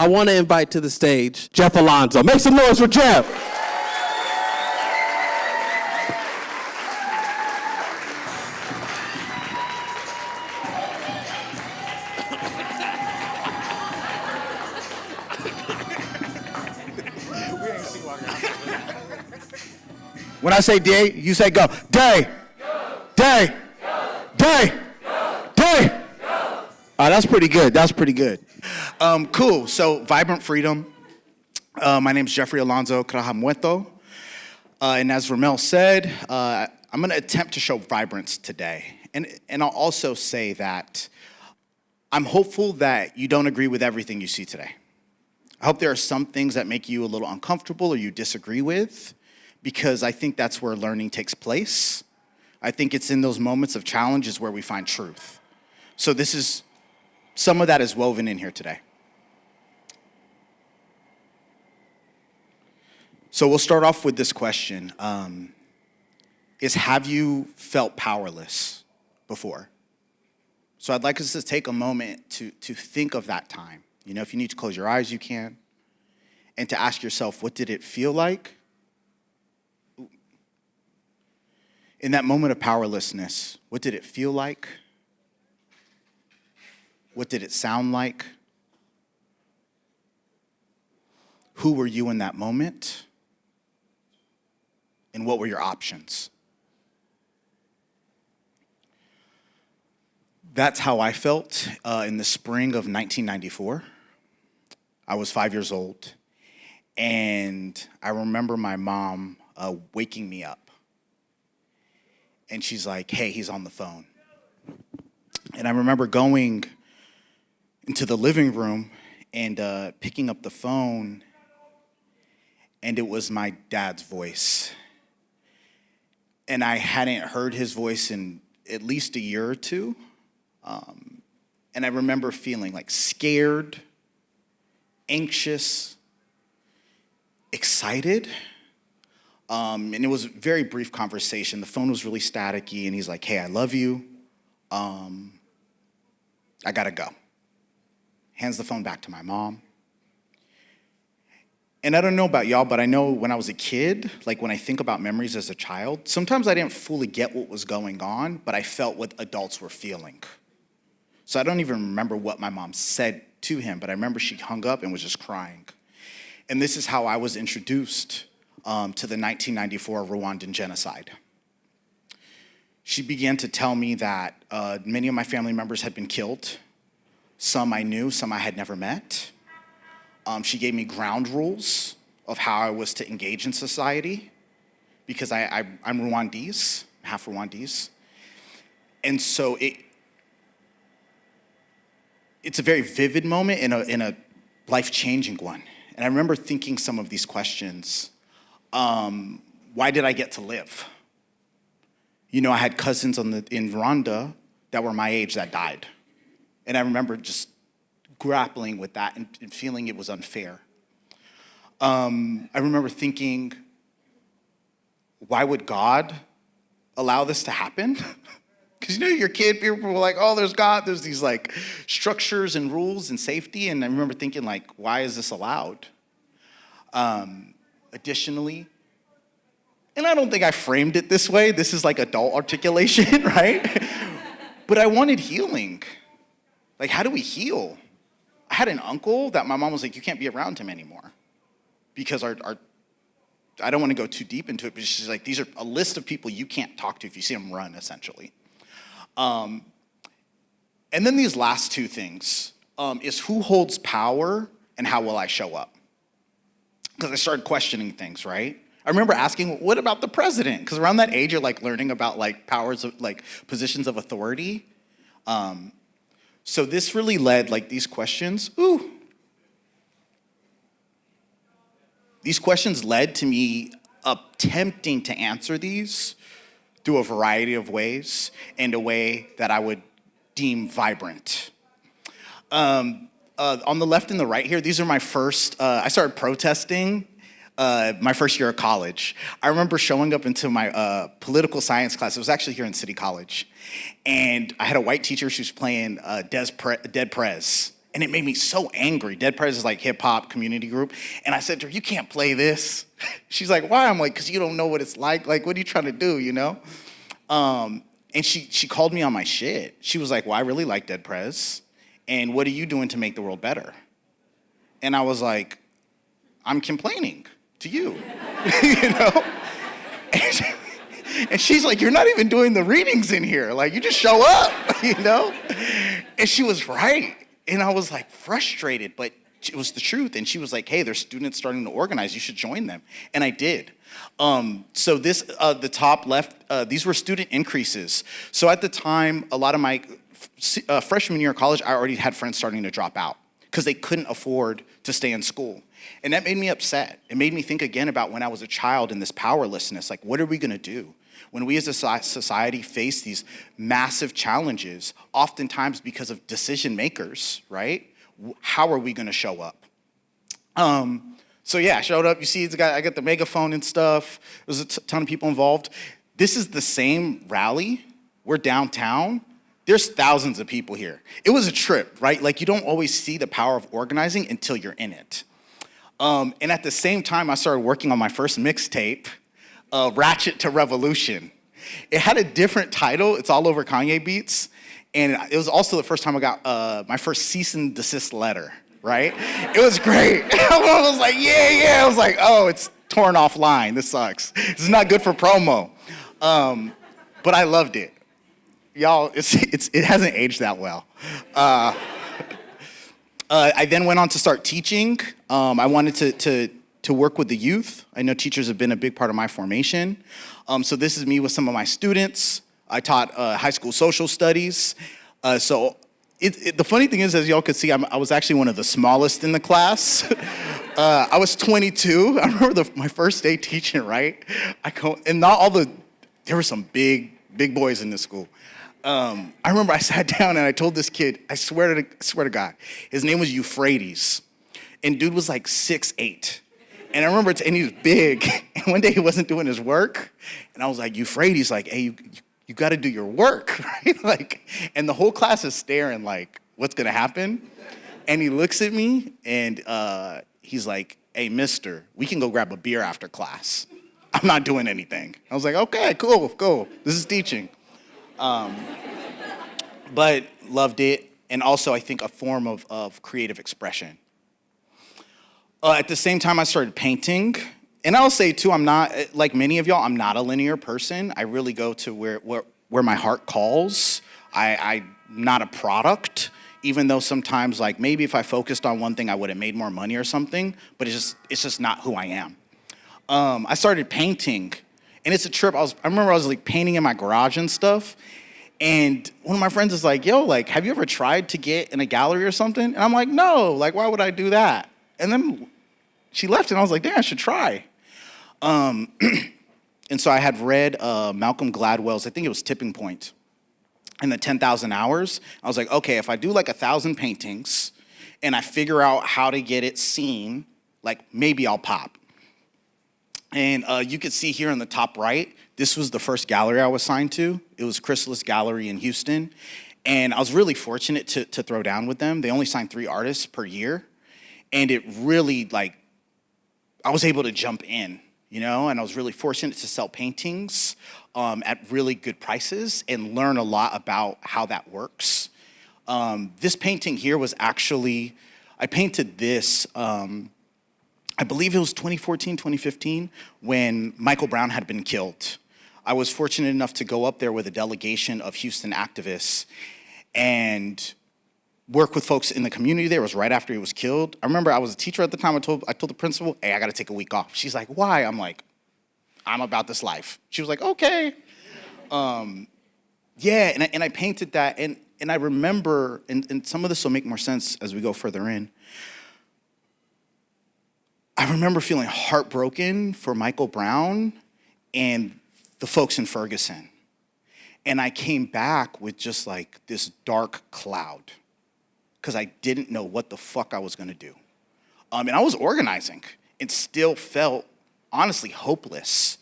I want to invite to the stage Jeff Alonzo. Make some noise for Jeff. When I say day, you say go. Day. Day. Day. Day. That's pretty good. That's pretty good. Cool. So, Vibrant Freedom. My name is Jeffrey Alonzo Karahamuheto. And as Ramel said, I'm going to attempt to show vibrance today. And I'll also say that I'm hopeful that you don't agree with everything you see today. I hope there are some things that make you a little uncomfortable or you disagree with, because I think that's where learning takes place. I think it's in those moments of challenges where we find truth. So this is, some of that is woven in here today. So we'll start off with this question. Have you felt powerless before? So I'd like us to take a moment to think of that time. You know, if you need to close your eyes, you can. And to ask yourself, what did it feel like? In that moment of powerlessness, what did it feel like? What did it sound like? Who were you in that moment? And what were your options? That's how I felt in the spring of 1994. I was 5 years old, and I remember my mom waking me up. And she's like, hey, he's on the phone. And I remember going into the living room and picking up the phone, and it was my dad's voice. And I hadn't heard his voice in at least a year or two. And I remember feeling like scared, anxious, excited. And it was a very brief conversation. The phone was really staticky, and he's like, hey, I love you. I gotta go. Hands the phone back to my mom. And I don't know about y'all, but I know when I was a kid, like when I think about memories as a child, sometimes I didn't fully get what was going on, but I felt what adults were feeling. So I don't even remember what my mom said to him, but I remember she hung up and was just crying. And this is how I was introduced to the 1994 Rwandan genocide. She began to tell me that many of my family members had been killed. Some I knew, some I had never met. She gave me ground rules of how I was to engage in society, because I'm Rwandese, half Rwandese. And so it's a very vivid moment in a life-changing one. And I remember thinking some of these questions. Why did I get to live? You know, I had cousins in Rwanda that were my age that died. And I remember just grappling with that and feeling it was unfair. I remember thinking, why would God allow this to happen? Because, you know, you're a kid, people were like, oh, there's God. There's these, like, structures and rules and safety. And I remember thinking, like, why is this allowed? Additionally, and I don't think I framed it this way. This is like adult articulation, right? But I wanted healing. Like, how do we heal? I had an uncle that my mom was like, you can't be around him anymore. Because I don't want to go too deep into it, but she's like, these are a list of people you can't talk to if you see them run, essentially. And then these last two things is who holds power and how will I show up? Because I started questioning things, right? I remember asking, what about the president? Because around that age, you're like learning about like powers of like positions of authority. So this really led like these questions. These questions led to me attempting to answer these through a variety of ways and a way that I would deem vibrant. On the left and the right here, these are my first, I started protesting my first year of college. I remember showing up into my political science class. It was actually here in City College. And I had a white teacher. She was playing Dead Prez. And it made me so angry. Dead Prez is like hip hop community group. And I said to her, you can't play this. She's like, why? I'm like, because you don't know what it's like. Like, what are you trying to do, you know? And she called me on my shit. She was like, well, I really like Dead Prez. And what are you doing to make the world better? And I was like, I'm complaining to you, you know? And she's like, you're not even doing the readings in here. Like, you just show up, you know? And she was right. And I was like frustrated, but it was the truth. And she was like, hey, there's students starting to organize. You should join them. And I did. So this, the top left, these were student increases. So at the time, a lot of my freshman year of college, I already had friends starting to drop out because they couldn't afford to stay in school. And that made me upset. It made me think again about when I was a child and this powerlessness. Like, what are we going to do? When we as a society face these massive challenges, oftentimes because of decision makers, right? How are we going to show up? So yeah, I showed up. You see, I got the megaphone and stuff. There was a ton of people involved. This is the same rally. We're downtown. There's thousands of people here. It was a trip, right? Like, you don't always see the power of organizing until you're in it. And at the same time, I started working on my first mixtape, Ratchet to Revolution. It had a different title. It's all over Kanye beats. And it was also the first time I got my first cease and desist letter, right? It was great. I was like, yeah. I was like, oh, it's torn offline. This sucks. This is not good for promo. But I loved it. Y'all, it hasn't aged that well. I then went on to start teaching. I wanted to work with the youth. I know teachers have been a big part of my formation. So this is me with some of my students. I taught high school social studies. So the funny thing is, as y'all could see, I was actually one of the smallest in the class. I was 22. I remember my first day teaching, right? And not all there were some big boys in this school. I remember I sat down and I told this kid, I swear to God, his name was Euphrates. And dude was like 6'8". And I remember, and he was big. And one day he wasn't doing his work. And I was like, Euphrates, like, hey, you got to do your work, right? Like, and the whole class is staring like, what's going to happen? And he looks at me and he's like, hey, mister, we can go grab a beer after class. I'm not doing anything. I was like, okay, cool. This is teaching. But loved it. And also, I think, a form of creative expression. At the same time, I started painting. And I'll say, too, I'm not, like many of y'all, I'm not a linear person. I really go to where my heart calls. I'm not a product, even though sometimes, like, maybe if I focused on one thing, I would have made more money or something. But it's just not who I am. I started painting. And it's a trip. I remember I was, like, painting in my garage and stuff. And one of my friends is like, yo, like, have you ever tried to get in a gallery or something? And I'm like, no. Like, why would I do that? And then she left, and I was like, damn, I should try. And so I had read Malcolm Gladwell's, I think it was Tipping Point, in the 10,000 Hours. I was like, okay, if I do like 1,000 paintings and I figure out how to get it seen, like maybe I'll pop. And you could see here in the top right, this was the first gallery I was signed to. It was Chrysalis Gallery in Houston. And I was really fortunate to throw down with them. They only signed 3 artists per year. And it really, like, I was able to jump in, you know, and I was really fortunate to sell paintings at really good prices and learn a lot about how that works. This painting here was actually, I painted this, I believe it was 2014, 2015, when Michael Brown had been killed. I was fortunate enough to go up there with a delegation of Houston activists and work with folks in the community there. It was right after he was killed. I remember I was a teacher at the time. I told the principal, hey, I got to take a week off. She's like, why? I'm like, I'm about this life. She was like, okay. Yeah, and I painted that. And I remember, and some of this will make more sense as we go further in. I remember feeling heartbroken for Michael Brown and the folks in Ferguson. And I came back with just like this dark cloud because I didn't know what the fuck I was gonna do. And I was organizing and still felt honestly hopeless.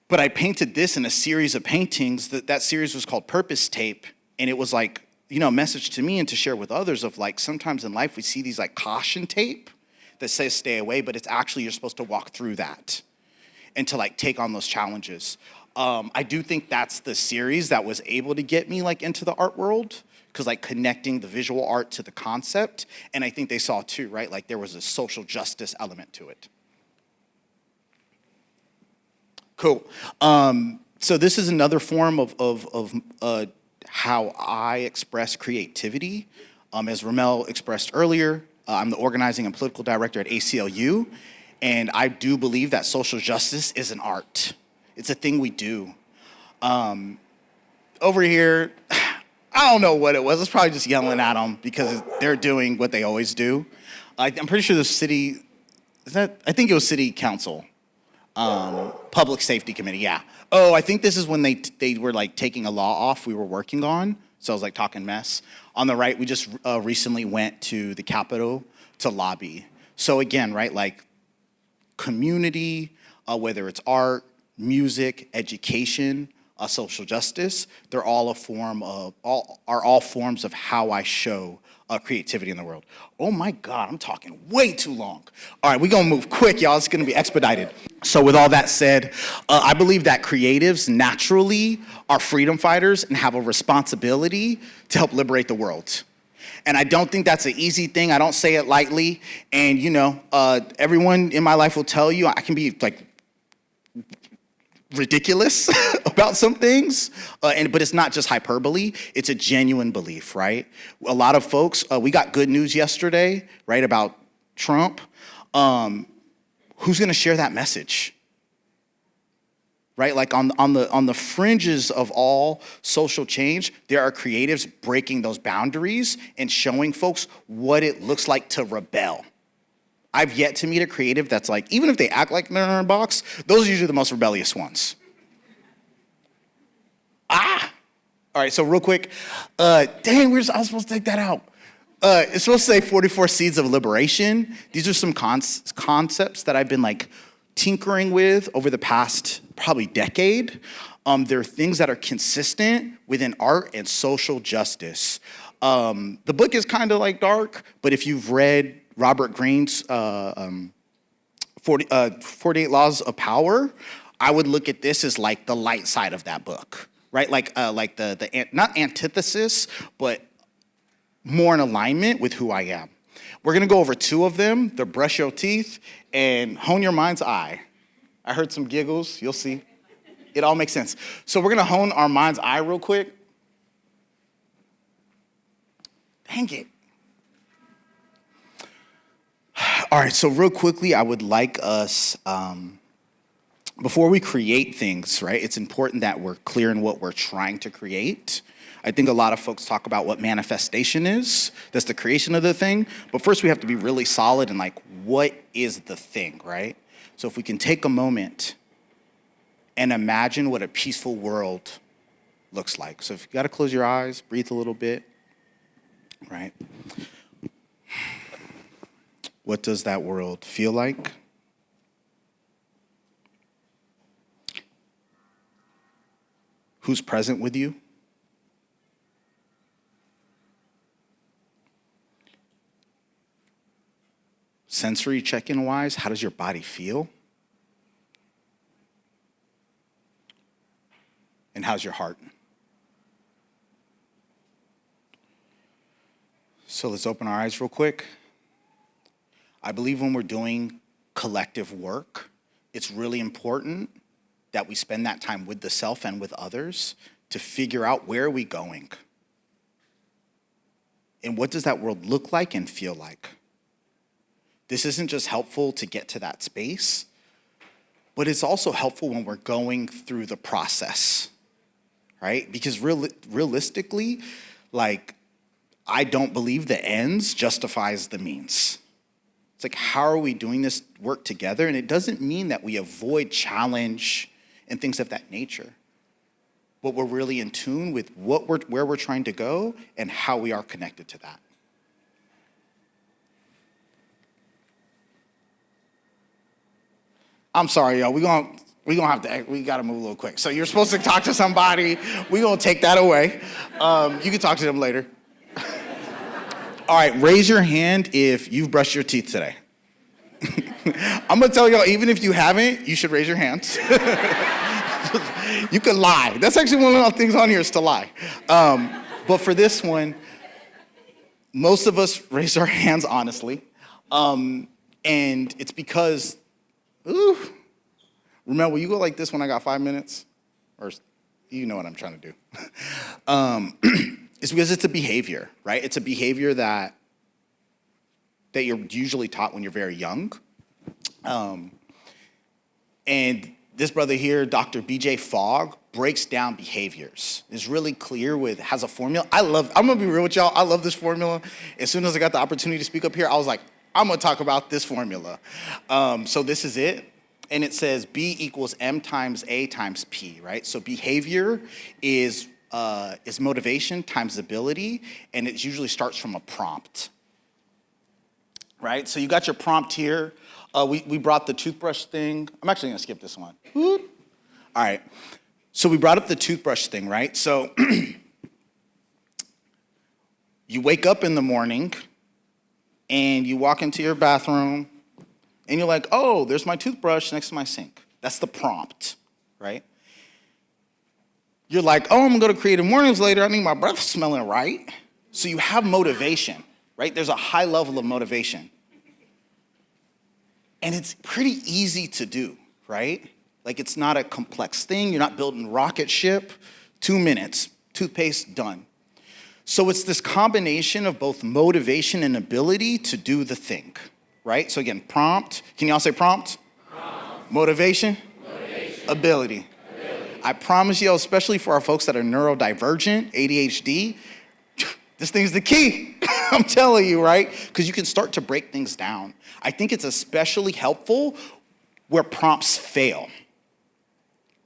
But I painted this in a series of paintings. That series was called Purpose Tape. And it was like, message to me and to share with others of like, sometimes in life we see these like caution tape that says stay away, but it's actually you're supposed to walk through that and to like take on those challenges. I do think that's the series that was able to get me like into the art world, because like connecting the visual art to the concept, and I think they saw too, right? Like there was a social justice element to it. Cool. So this is another form of how I express creativity. As Ramel expressed earlier, I'm the organizing and political director at ACLU, and I do believe that social justice is an art. It's a thing we do. Over here, I don't know what it was. It's probably just yelling at them because they're doing what they always do. I'm pretty sure the city, I think it was city council, public safety committee, yeah. Oh, I think this is when they were like taking a law off we were working on. So I was like talking mess. On the right, we just recently went to the Capitol to lobby. So again, right, like community, whether it's art, music, education, social justice, they're all all forms of how I show creativity in the world. Oh my God, I'm talking way too long. All right, we're gonna move quick, y'all. It's gonna be expedited. So with all that said, I believe that creatives naturally are freedom fighters and have a responsibility to help liberate the world. And I don't think that's an easy thing. I don't say it lightly. And everyone in my life will tell you I can be like ridiculous about some things, but it's not just hyperbole, it's a genuine belief, right? A lot of folks, we got good news yesterday, right, about Trump. Who's gonna share that message? Right, like on the fringes of all social change, there are creatives breaking those boundaries and showing folks what it looks like to rebel. I've yet to meet a creative that's like, even if they act like they're in a box, those are usually the most rebellious ones. All right, so real quick, I was supposed to take that out. It's supposed to say 44 Seeds of Liberation. These are some concepts that I've been like tinkering with over the past probably decade. They're things that are consistent within art and social justice. The book is kind of like dark, but if you've read Robert Greene's 48 Laws of Power, I would look at this as like the light side of that book, right? Like the not antithesis, but more in alignment with who I am. We're gonna go over two of them, the brush your teeth and hone your mind's eye. I heard some giggles, you'll see. It all makes sense. So we're gonna hone our mind's eye real quick. Dang it. All right, so real quickly, I would like us, before we create things, right, it's important that we're clear in what we're trying to create. I think a lot of folks talk about what manifestation is. That's the creation of the thing. But first, we have to be really solid in like, what is the thing, right? So if we can take a moment and imagine what a peaceful world looks like. So if you got to close your eyes, breathe a little bit, right? What does that world feel like? Who's present with you? Sensory check-in wise, how does your body feel? And how's your heart? So let's open our eyes real quick. I believe when we're doing collective work, it's really important that we spend that time with the self and with others to figure out where are we going? And what does that world look like and feel like? This isn't just helpful to get to that space, but it's also helpful when we're going through the process, right? Because realistically, like, I don't believe the ends justifies the means. It's like, how are we doing this work together? And it doesn't mean that we avoid challenge and things of that nature. But we're really in tune with where we're trying to go and how we are connected to that. I'm sorry, y'all. We gotta move a little quick. So you're supposed to talk to somebody. We're gonna take that away. You can talk to them later. All right, raise your hand if you've brushed your teeth today. I'm gonna tell y'all, even if you haven't, you should raise your hands. You can lie. That's actually one of the things on here is to lie. But for this one, most of us raise our hands honestly. And it's because, remember, will you go like this when I got 5 minutes? Or you know what I'm trying to do. It's because it's a behavior, right? It's a behavior that you're usually taught when you're very young. And this brother here, Dr. BJ Fogg, breaks down behaviors. Is really clear has a formula. I'm gonna be real with y'all, I love this formula. As soon as I got the opportunity to speak up here, I was like, I'm gonna talk about this formula. So this is it. And it says B equals M times A times P, right? So behavior is motivation times ability, and it usually starts from a prompt, right? So you got your prompt here. We brought the toothbrush thing. I'm actually gonna skip this one. All right, so we brought up the toothbrush thing, right? So you wake up in the morning and you walk into your bathroom and you're like, oh, there's my toothbrush next to my sink. That's the prompt, right? You're like, oh, I'm gonna go to CreativeMornings later. I need my breath smelling right. So you have motivation, right? There's a high level of motivation. And it's pretty easy to do, right? Like it's not a complex thing. You're not building rocket ship. 2 minutes, toothpaste, done. So it's this combination of both motivation and ability to do the thing, right? So again, prompt. Can y'all say prompt? Prompt. Motivation? Motivation. Ability. I promise you, especially for our folks that are neurodivergent, ADHD, this thing's the key. I'm telling you, right? Because you can start to break things down. I think it's especially helpful where prompts fail,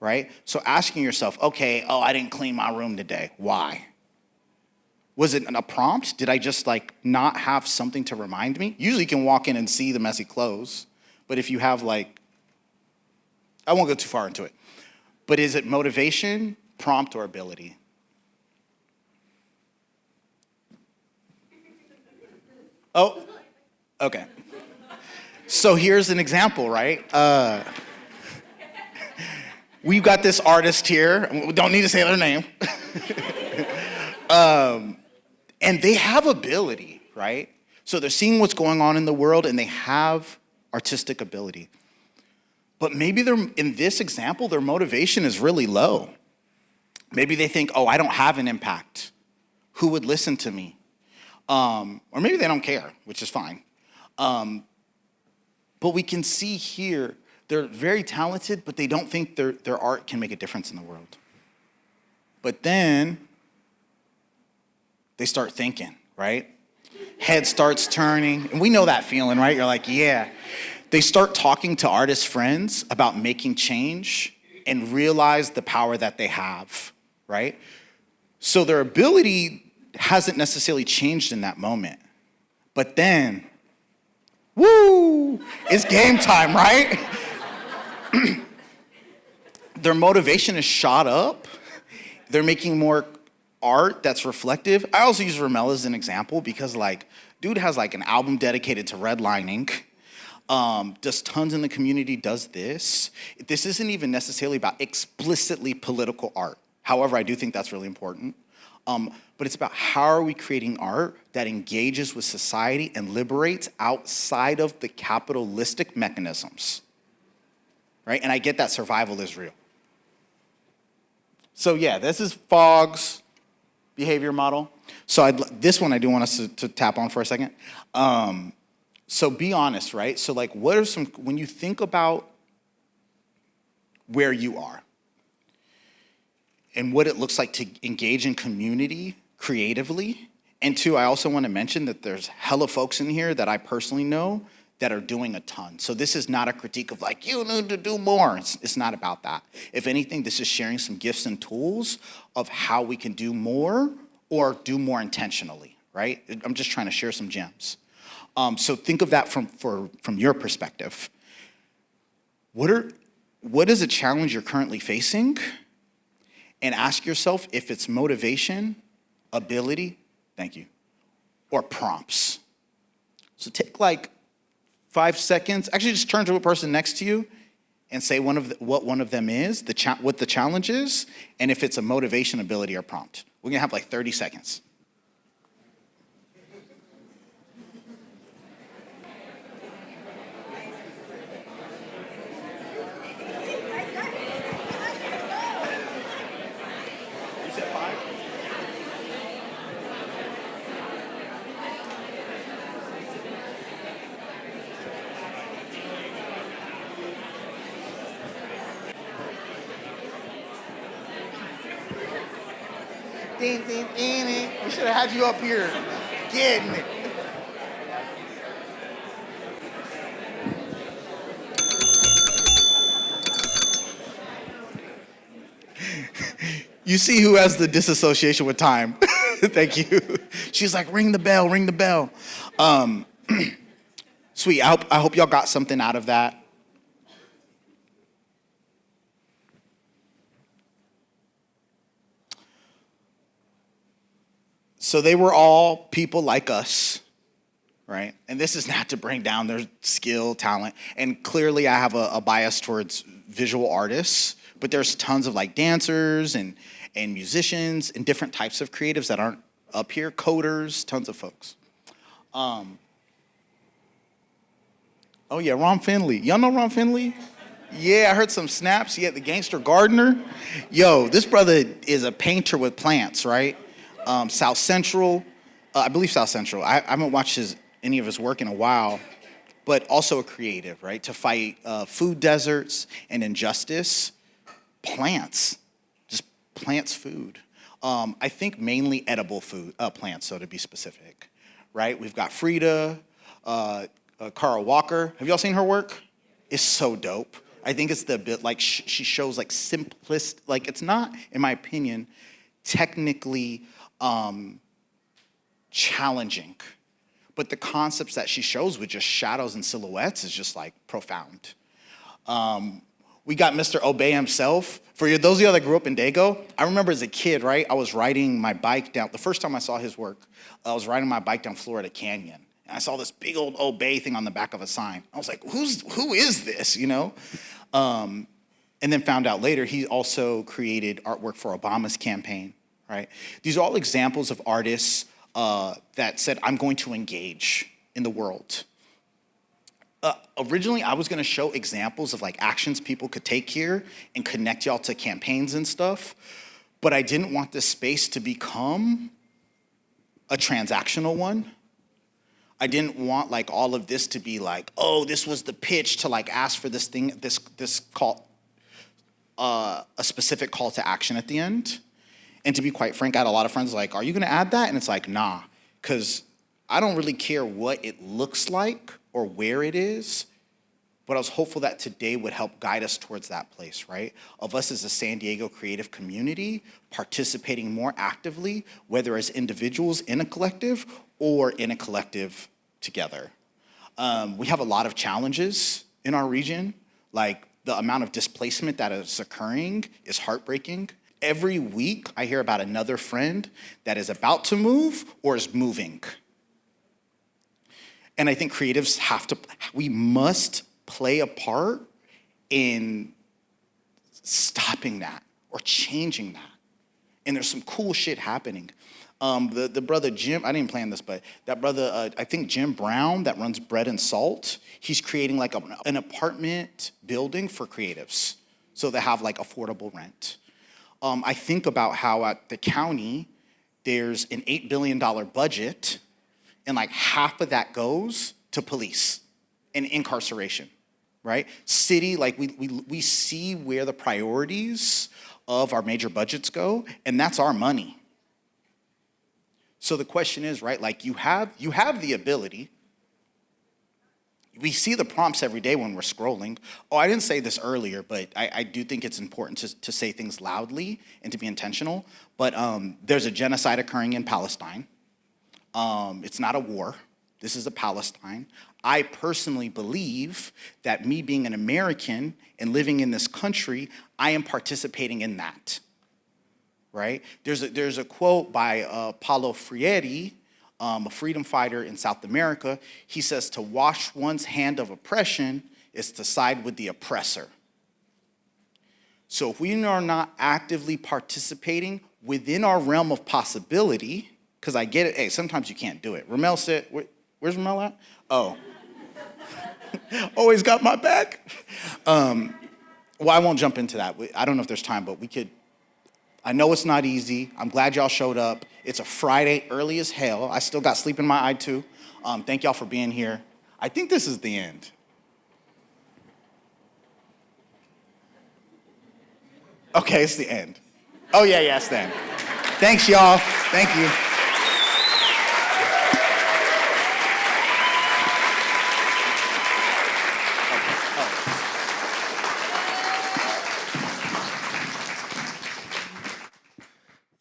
right? So asking yourself, okay, I didn't clean my room today. Why? Was it a prompt? Did I just not have something to remind me? Usually you can walk in and see the messy clothes, but if you have I won't go too far into it. But is it motivation, prompt, or ability? Oh, okay. So here's an example, right? We've got this artist here. We don't need to say their name. And they have ability, right? So they're seeing what's going on in the world and they have artistic ability. But maybe in this example, their motivation is really low. Maybe they think, I don't have an impact. Who would listen to me? Or maybe they don't care, which is fine. But we can see here, they're very talented, but they don't think their art can make a difference in the world. But then they start thinking, right? Head starts turning, and we know that feeling, right? You're like, yeah. They start talking to artist friends about making change and realize the power that they have, right? So their ability hasn't necessarily changed in that moment. But then, woo, it's game time, right? Their motivation is shot up. They're making more art that's reflective. I also use Ramel as an example because dude has an album dedicated to redlining. Does tons in the community, does this. This isn't even necessarily about explicitly political art. However, I do think that's really important. But it's about how are we creating art that engages with society and liberates outside of the capitalistic mechanisms, right? And I get that survival is real. So yeah, this is Fogg's behavior model. So this one I do want us to tap on for a second. So be honest, right? So what are when you think about where you are and what it looks like to engage in community creatively, and two, I also want to mention that there's hella folks in here that I personally know that are doing a ton. So this is not a critique of you need to do more. It's not about that. If anything, this is sharing some gifts and tools of how we can do more or do more intentionally, right? I'm just trying to share some gems. So think of that from your perspective. What is a challenge you're currently facing? And ask yourself if it's motivation, ability, thank you, or prompts. So take like 5 seconds. Actually, just turn to a person next to you and say what one of them is, what the challenge is, and if it's a motivation, ability, or prompt. We're gonna have like 30 seconds. Ding, ding, ding, ding. We should have had you up here getting it. You see who has the disassociation with time. Thank you. She's like, ring the bell, ring the bell. Sweet, I hope y'all got something out of that. So they were all people like us, right? And this is not to bring down their skill, talent. And clearly I have a bias towards visual artists, but there's tons of like dancers and musicians and different types of creatives that aren't up here, coders, tons of folks. Oh yeah, Ron Finley. Y'all know Ron Finley? Yeah, I heard some snaps. Yeah, the gangster gardener. Yo, this brother is a painter with plants, right? South Central, I believe South Central. I haven't watched any of his work in a while, but also a creative, right? To fight food deserts and injustice. Plants, just plants food. I think mainly edible food, plants, so to be specific, right? We've got Frida, Carl Walker. Have y'all seen her work? It's so dope. I think it's the bit like she shows like simplest, like it's not, in my opinion, technically challenging, but the concepts that she shows with just shadows and silhouettes is just like profound. We got Mr. Obey himself. For those of y'all that grew up in Dago, I remember as a kid, right? I was riding my bike down, the first time I saw his work, I was riding my bike down Florida Canyon. And I saw this big old Obey thing on the back of a sign. I was like, who is this, you know? And then found out later, he also created artwork for Obama's campaign, right? These are all examples of artists that said, I'm going to engage in the world. Originally, I was gonna show examples of like actions people could take here and connect y'all to campaigns and stuff, but I didn't want this space to become a transactional one. I didn't want like all of this to be like, oh, this was the pitch to like ask for this thing, this call, a specific call to action at the end. And to be quite frank, I had a lot of friends like, are you gonna add that? And it's like, nah, because I don't really care what it looks like or where it is, but I was hopeful that today would help guide us towards that place, right? Of us as a San Diego creative community participating more actively, whether as individuals in a collective or in a collective together. We have a lot of challenges in our region, like the amount of displacement that is occurring is heartbreaking. Every week I hear about another friend that is about to move or is moving. And I think creatives we must play a part in stopping that or changing that. And there's some cool shit happening. The brother Jim, I didn't plan this, but that brother, I think Jim Brown that runs Bread and Salt, he's creating like an apartment building for creatives. So they have like affordable rent. I think about how at the county, there's an $8 billion budget and like half of that goes to police and incarceration, right? City, like we see where the priorities of our major budgets go, and that's our money. So the question is, right, like you have the ability. We see the prompts every day when we're scrolling. Oh, I didn't say this earlier, but I do think it's important to say things loudly and to be intentional. But there's a genocide occurring in Palestine. It's not a war. This is a Palestine. I personally believe that me being an American and living in this country, I am participating in that, right? There's a quote by Paulo Freire a freedom fighter in South America. He says to wash one's hand of oppression is to side with the oppressor. So if we are not actively participating within our realm of possibility, because I get it, hey, sometimes you can't do it. Ramel said, where's Ramel at? Oh. Always got my back. Well, I won't jump into that. I don't know if there's time, but we could. I know it's not easy. I'm glad y'all showed up. It's a Friday, early as hell. I still got sleep in my eye too. Thank y'all for being here. I think this is the end. Okay, it's the end. Oh yeah, it's the end. Thanks y'all. Thank you.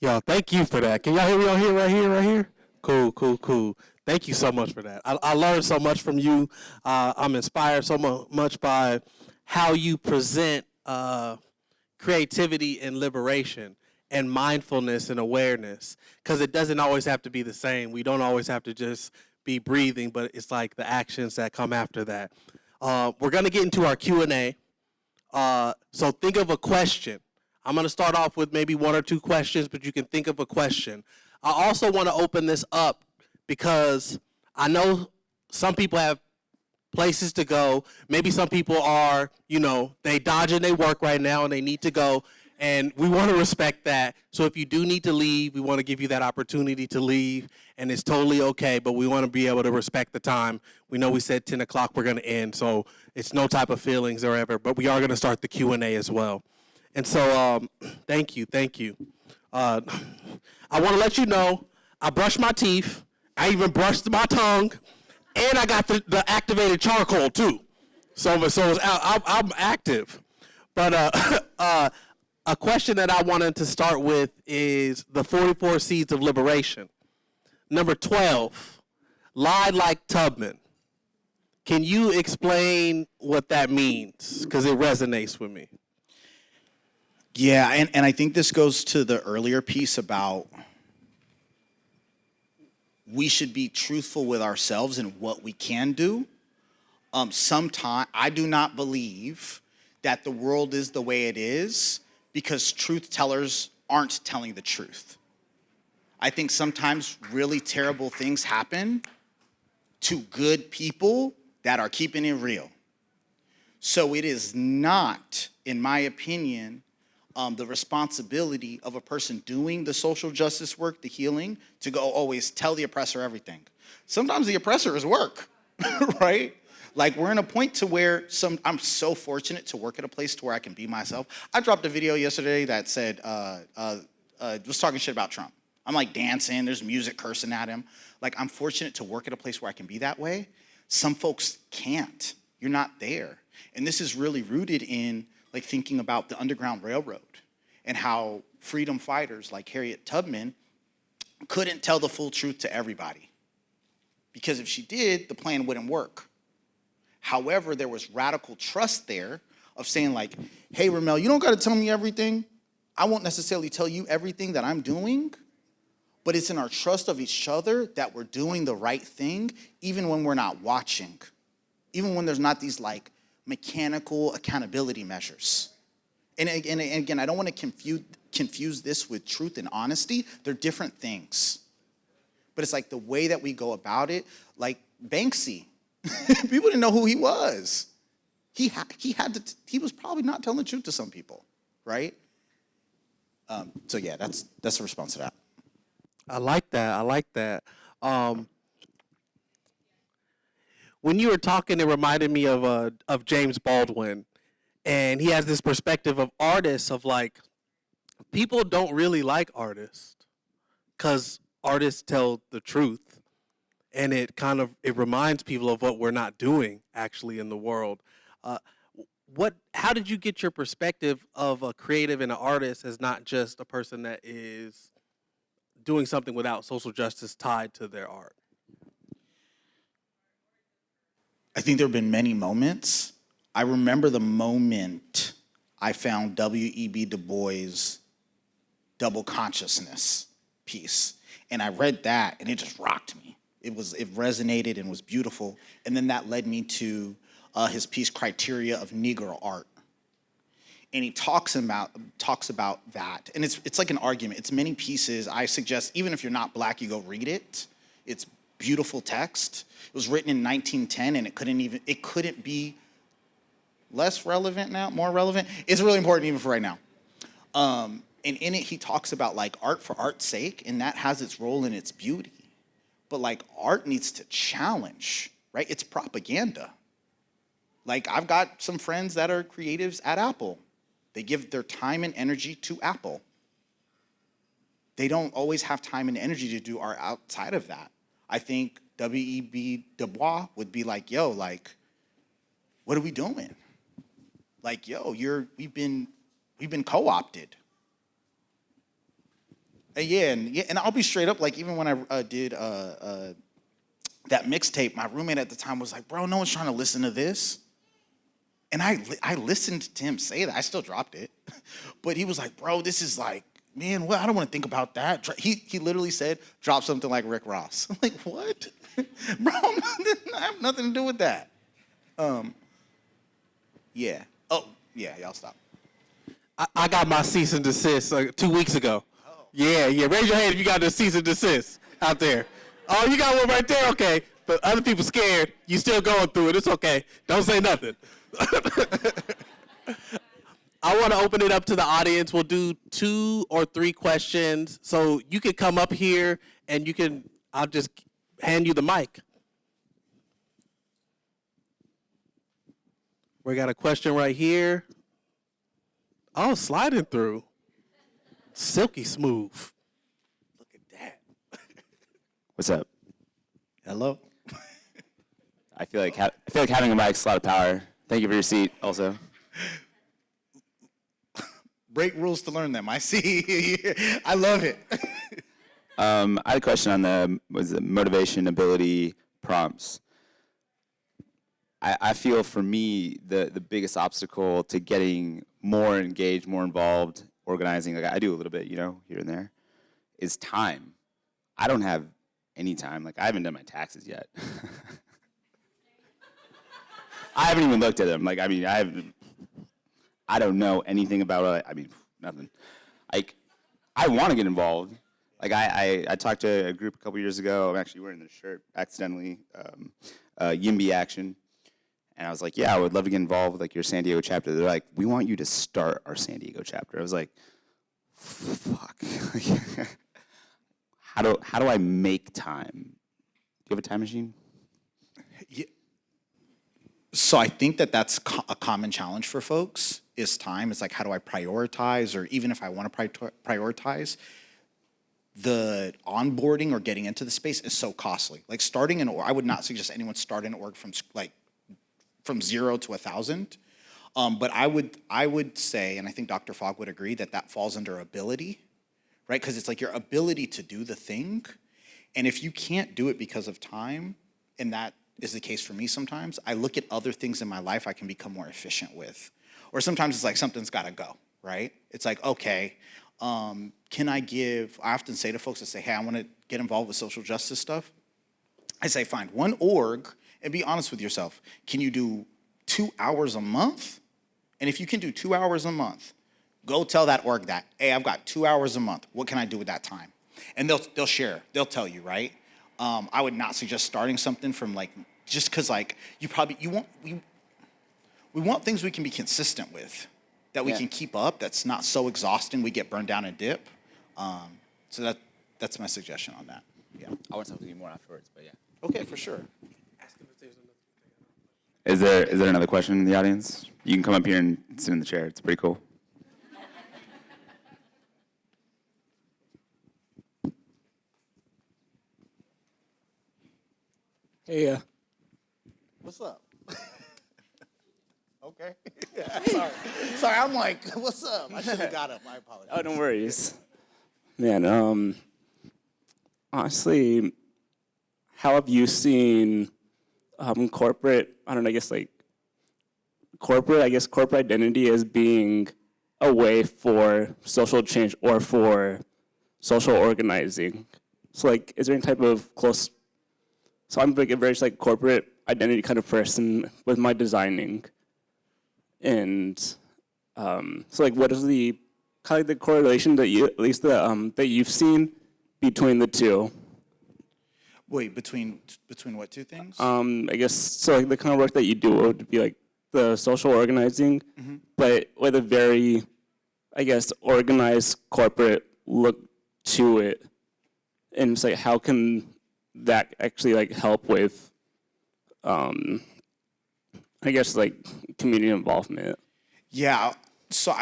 Yo, thank you for that. Can y'all hear me on here, right here? Cool. Thank you so much for that. I learned so much from you. I'm inspired so much by how you present creativity and liberation and mindfulness and awareness, because it doesn't always have to be the same. We don't always have to just be breathing, but it's like the actions that come after that. We're going to get into our Q&A. So think of a question. I'm going to start off with maybe one or two questions, but you can think of a question. I also want to open this up because I know some people have places to go. Maybe some people are, they dodging their work right now and they need to go. And we want to respect that. So if you do need to leave, we want to give you that opportunity to leave. And it's totally okay, but we want to be able to respect the time. We know we said 10 o'clock we're going to end, so it's no type of feelings or ever. But we are going to start the Q&A as well. And so thank you. I want to let you know I brushed my teeth. I even brushed my tongue. And I got the activated charcoal, too. So I'm active. But a question that I wanted to start with is the 44 Seeds of Liberation. Number 12, lie like Tubman. Can you explain what that means? Because it resonates with me. Yeah, and I think this goes to the earlier piece about we should be truthful with ourselves and what we can do. Sometimes I do not believe that the world is the way it is because truth tellers aren't telling the truth. I think sometimes really terrible things happen to good people that are keeping it real. So it is not, in my opinion, the responsibility of a person doing the social justice work, the healing, to go always tell the oppressor everything. Sometimes the oppressor is work, right? Like we're in a point to where I'm so fortunate to work at a place to where I can be myself. I dropped a video yesterday that said, was talking shit about Trump. I'm like dancing, there's music cursing at him. Like I'm fortunate to work at a place where I can be that way. Some folks can't. You're not there. And this is really rooted in like thinking about the Underground Railroad and how freedom fighters like Harriet Tubman couldn't tell the full truth to everybody. Because if she did, the plan wouldn't work. However, there was radical trust there of saying like, hey, Ramel, you don't got to tell me everything. I won't necessarily tell you everything that I'm doing, but it's in our trust of each other that we're doing the right thing, even when we're not watching, even when there's not these like mechanical accountability measures. And again, I don't want to confuse this with truth and honesty. They're different things. But it's like the way that we go about it, like Banksy. People didn't know who he was. He was probably not telling the truth to some people, right? So yeah, that's the response to that. I like that. When you were talking, it reminded me of James Baldwin, and he has this perspective of artists of like, people don't really like artists because artists tell the truth, and it reminds people of what we're not doing actually in the world. How did you get your perspective of a creative and an artist as not just a person that is doing something without social justice tied to their art? I think there have been many moments. I remember the moment I found W.E.B. Du Bois' Double Consciousness. piece. And I read that, and it just rocked me. It resonated and was beautiful. And then that led me to his piece, Criteria of Negro Art. And he talks about that. And it's like an argument. It's many pieces. I suggest, even if you're not Black, you go read it. It's beautiful text. It was written in 1910, and it couldn't be less relevant now, more relevant. It's really important even for right now. And in it, he talks about like art for art's sake, and that has its role in its beauty. But like art needs to challenge, right? It's propaganda. Like I've got some friends that are creatives at Apple. They give their time and energy to Apple. They don't always have time and energy to do art outside of that. I think W.E.B. Du Bois would be like, yo, like, what are we doing? Like, yo, we've been co-opted. And I'll be straight up, like, even when I did that mixtape, my roommate at the time was like, bro, no one's trying to listen to this. And I listened to him say that. I still dropped it. But he was like, bro, this is like, man, well, I don't want to think about that. He literally said, drop something like Rick Ross. I'm like, what? Bro, I have nothing to do with that. Yeah. Oh, yeah, y'all stop. I got my cease and desist 2 weeks ago. Oh. Yeah. Raise your hand if you got the cease and desist out there. Oh, you got one right there? Okay. But other people scared. You still going through it. It's okay. Don't say nothing. I want to open it up to the audience. We'll do 2 or 3 questions. So you can come up here and I'll just hand you the mic. We got a question right here. Oh, sliding through. Silky smooth. Look at that. What's up? Hello. I feel like having a mic's a lot of power. Thank you for your seat, also. Break rules to learn them. I see. I love it. I had a question on the motivation, ability, prompts. I feel for me the biggest obstacle to getting more engaged, more involved, organizing, like I do a little bit, here and there, is time. I don't have any time. Like I haven't done my taxes yet. I haven't even looked at them. Like I don't know anything about it. Nothing. Like I want to get involved. Like I talked to a group a couple years ago. I'm actually wearing this shirt accidentally. YIMBY Action. And I was like, yeah, I would love to get involved with like your San Diego chapter. They're like, we want you to start our San Diego chapter. I was like, fuck. How do I make time? Do you have a time machine? Yeah. So I think that's a common challenge for folks is time. It's like, how do I prioritize? Or even if I want to prioritize, the onboarding or getting into the space is so costly. Like starting an org, I would not suggest anyone start an org from 0 to 1,000. But I would say, and I think Dr. Fogg would agree, that falls under ability, right? Because it's like your ability to do the thing. And if you can't do it because of time, and that is the case for me sometimes, I look at other things in my life I can become more efficient with. Or sometimes it's like something's got to go, right? It's like, okay, can I often say to folks, I say, hey, I want to get involved with social justice stuff. I say, find one org and be honest with yourself. Can you do 2 hours a month? And if you can do 2 hours a month, go tell that org that, hey, I've got 2 hours a month. What can I do with that time? And they'll share. They'll tell you, right? I would not suggest starting something from just because we want things we can be consistent with, that we can keep up, that's not so exhausting we get burned down and dip. So that's my suggestion on that. Yeah. I want to talk to you more afterwards, but yeah. Okay, for sure. Is there another question in the audience? You can come up here and sit in the chair. It's pretty cool. Hey, What's up? Okay. Yeah, sorry, I'm like, what's up? I should have got up. My apologies. oh, no worries. Man, honestly, how have you seen corporate identity as being a way for social change or for social organizing. So like, is there any type of close? So I'm like a very like corporate identity kind of person with my designing, and so like, what is the kind of like the correlation that you at least the that you've seen between the two? Wait, between what two things? I guess so. Like the kind of work that you do would be like the social organizing, but with a very, I guess, organized corporate look to it. And it's like, how can that actually like help with, I guess, like community involvement? Yeah, so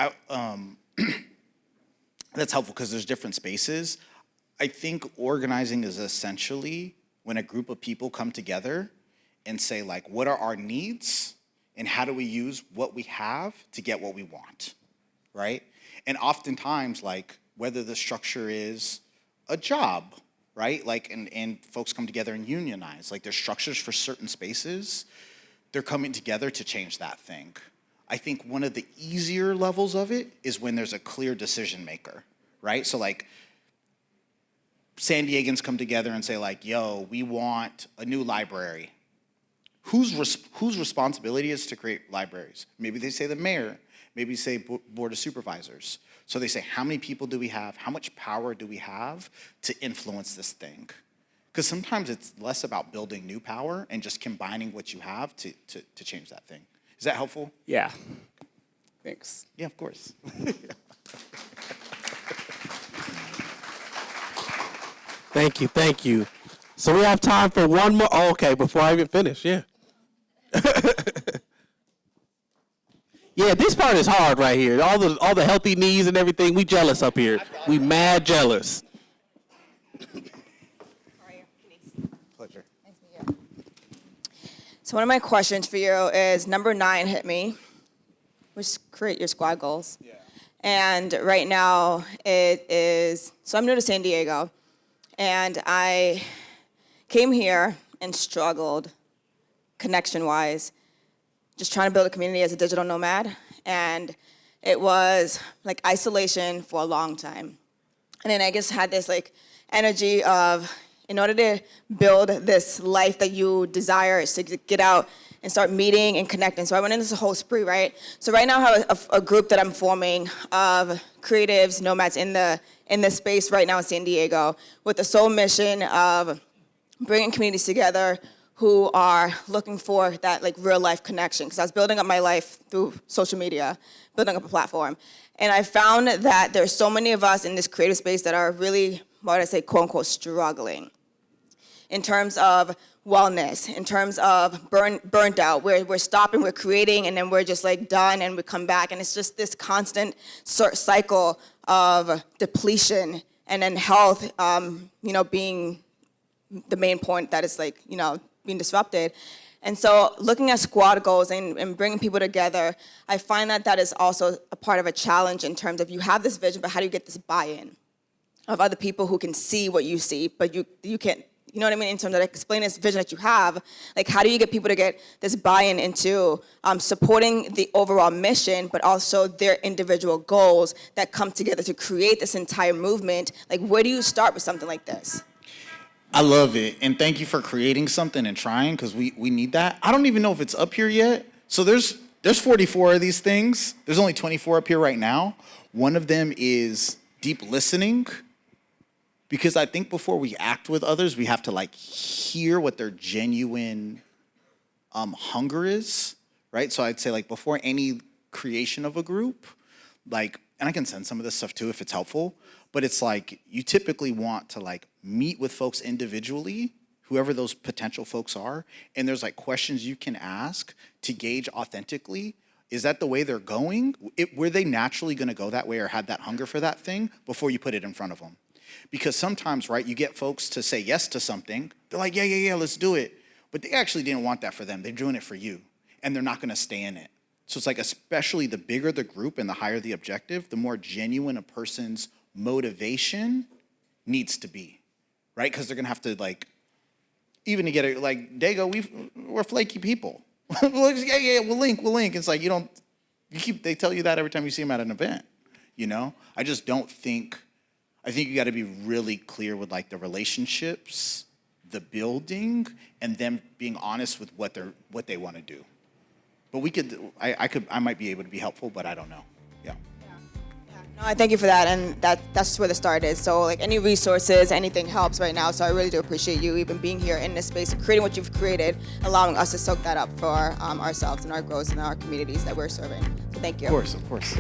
that's helpful because there's different spaces. I think organizing is essentially when a group of people come together and say, like, what are our needs and how do we use what we have to get what we want, right? And oftentimes, like, whether the structure is a job, right? Like, and folks come together and unionize. Like, there's structures for certain spaces. They're coming together to change that thing. I think one of the easier levels of it is when there's a clear decision maker, right? So, like, San Diegans come together and say, like, yo, we want a new library. Whose responsibility is to create libraries? Maybe they say the mayor, maybe say board of supervisors. So they say, how many people do we have? How much power do we have to influence this thing? Because sometimes it's less about building new power and just combining what you have to change that thing. Is that helpful? Yeah. Thanks. Yeah, of course. Thank you. So we have time for one more. Oh, okay, before I even finish, yeah. Yeah, this part is hard right here. All the healthy knees and everything. We jealous up here. We mad jealous. How are you? Pleasure. Nice to meet you. So one of my questions for you is number 9 hit me, which is create your squad goals. Yeah. And right now it is, so I'm new to San Diego, and I came here and struggled connection-wise, just trying to build a community as a digital nomad. And it was like isolation for a long time. And then I just had this like energy of, in order to build this life that you desire, is to get out and start meeting and connecting. So I went into this whole spree, right? So right now I have a group that I'm forming of creatives, nomads in the space right now in San Diego, with the sole mission of bringing communities together who are looking for that like real life connection. Because I was building up my life through social media, building up a platform. And I found that there's so many of us in this creative space that are really, what would I say, quote unquote, struggling in terms of wellness, in terms of burnt out. We're stopping, we're creating, and then we're just like done, and we come back. And it's just this constant cycle of depletion, and then health, being the main point that is like, being disrupted. And so looking at squad goals and bringing people together, I find that is also a part of a challenge in terms of you have this vision, but how do you get this buy-in of other people who can see what you see, but you can't, you know what I mean, in terms of like explaining this vision that you have, like how do you get people to get this buy-in into supporting the overall mission, but also their individual goals that come together to create this entire movement? Like, where do you start with something like this? I love it, and thank you for creating something and trying, because we need that. I don't even know if it's up here yet. So there's 44 of these things. There's only 24 up here right now. One of them is deep listening, because I think before we act with others, we have to like hear what their genuine hunger is, right? So I'd say like before any creation of a group, like, and I can send some of this stuff too if it's helpful, but it's like you typically want to like meet with folks individually, whoever those potential folks are, and there's like questions you can ask to gauge authentically, is that the way they're going? Were they naturally gonna go that way or had that hunger for that thing before you put it in front of them? Because sometimes, right, you get folks to say yes to something, they're like, yeah, let's do it, but they actually didn't want that for them, they're doing it for you, and they're not gonna stay in it. So it's like, especially the bigger the group and the higher the objective, the more genuine a person's motivation needs to be, right? Because they're gonna have to like, even to get it, like, Dago, we're flaky people. yeah, we'll link. It's like they tell you that every time you see them at an event, I just don't think, I think you got to be really clear with like the relationships, the building, and them being honest with what they want to do. But I might be able to be helpful, but I don't know. Yeah. No, I thank you for that, and that's just where the start is. So, like, any resources, anything helps right now. So I really do appreciate you even being here in this space, creating what you've created, allowing us to soak that up for ourselves and our growth and our communities that we're serving. So thank you. Of course.